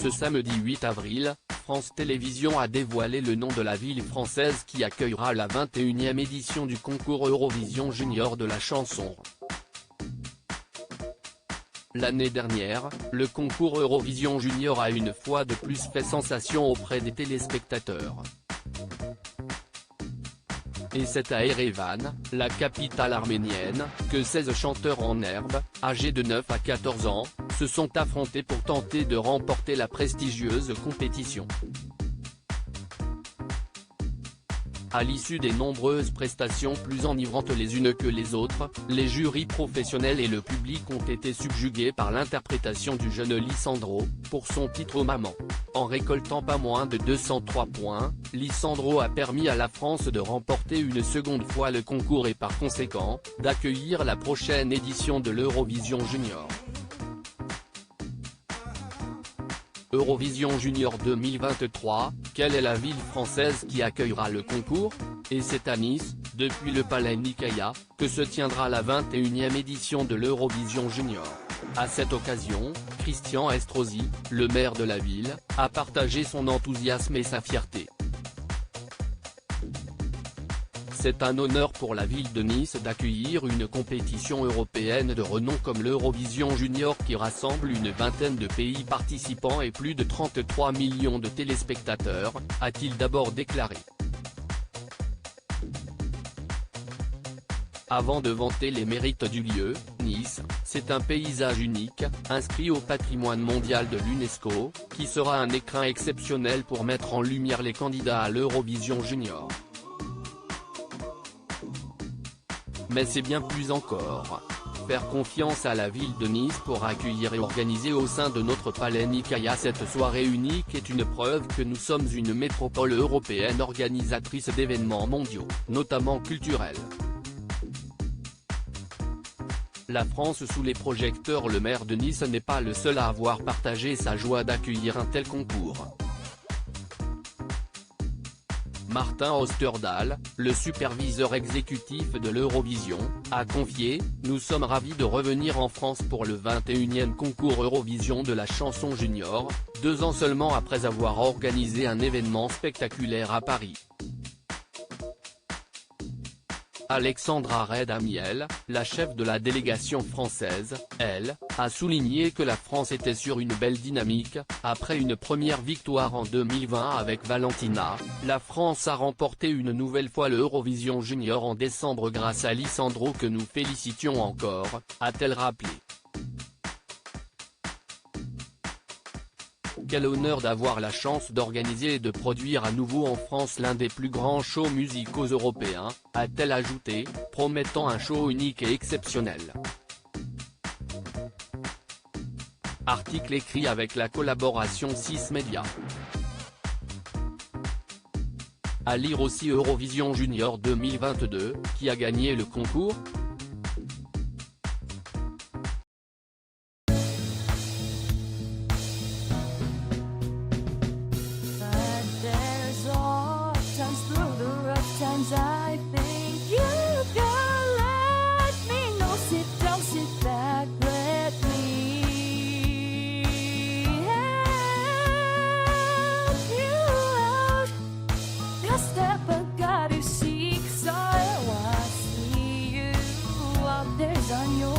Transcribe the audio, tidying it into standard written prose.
Ce samedi 8 avril, France Télévisions a dévoilé le nom de la ville française qui accueillera la 21e édition du concours Eurovision Junior de la chanson. L'année dernière, le concours Eurovision Junior a une fois de plus fait sensation auprès des téléspectateurs. Et c'est à Erevan, la capitale arménienne, que 16 chanteurs en herbe, âgés de 9 à 14 ans, se sont affrontés pour tenter de remporter la prestigieuse compétition. À l'issue des nombreuses prestations plus enivrantes les unes que les autres, les jurys professionnels et le public ont été subjugués par l'interprétation du jeune Lisandro, pour son titre Maman. En récoltant pas moins de 203 points, Lisandro a permis à la France de remporter une seconde fois le concours et par conséquent, d'accueillir la prochaine édition de l'Eurovision Junior. Eurovision Junior 2023, quelle est la ville française qui accueillera le concours? Et c'est à Nice, depuis le Palais Nicaïa, que se tiendra la 21e édition de l'Eurovision Junior. À cette occasion, Christian Estrosi, le maire de la ville, a partagé son enthousiasme et sa fierté. C'est un honneur pour la ville de Nice d'accueillir une compétition européenne de renom comme l'Eurovision Junior qui rassemble une vingtaine de pays participants et plus de 33 millions de téléspectateurs, a-t-il d'abord déclaré. Avant de vanter les mérites du lieu, Nice, c'est un paysage unique, inscrit au patrimoine mondial de l'UNESCO, qui sera un écrin exceptionnel pour mettre en lumière les candidats à l'Eurovision Junior. Mais c'est bien plus encore. Faire confiance à la ville de Nice pour accueillir et organiser au sein de notre Palais Nicaïa cette soirée unique est une preuve que nous sommes une métropole européenne organisatrice d'événements mondiaux, notamment culturels. La France sous les projecteurs. Le maire de Nice n'est pas le seul à avoir partagé sa joie d'accueillir un tel concours. Martin Osterdahl, le superviseur exécutif de l'Eurovision, a confié « Nous sommes ravis de revenir en France pour le 21e concours Eurovision de la chanson junior, 2 ans seulement après avoir organisé un événement spectaculaire à Paris ». Alexandra Redamiel, la chef de la délégation française, elle, a souligné que la France était sur une belle dynamique. Après une première victoire en 2020 avec Valentina, la France a remporté une nouvelle fois l'Eurovision Junior en décembre grâce à Lisandro que nous félicitions encore, a-t-elle rappelé. Quel honneur d'avoir la chance d'organiser et de produire à nouveau en France l'un des plus grands shows musicaux européens, a-t-elle ajouté, promettant un show unique et exceptionnel. Article écrit avec la collaboration 6 Média. À lire aussi Eurovision Junior 2022, qui a gagné le concours? I think you can let me know. Sit down, sit back, let me help you out. Just step back, got to seek, so I see you out there's on your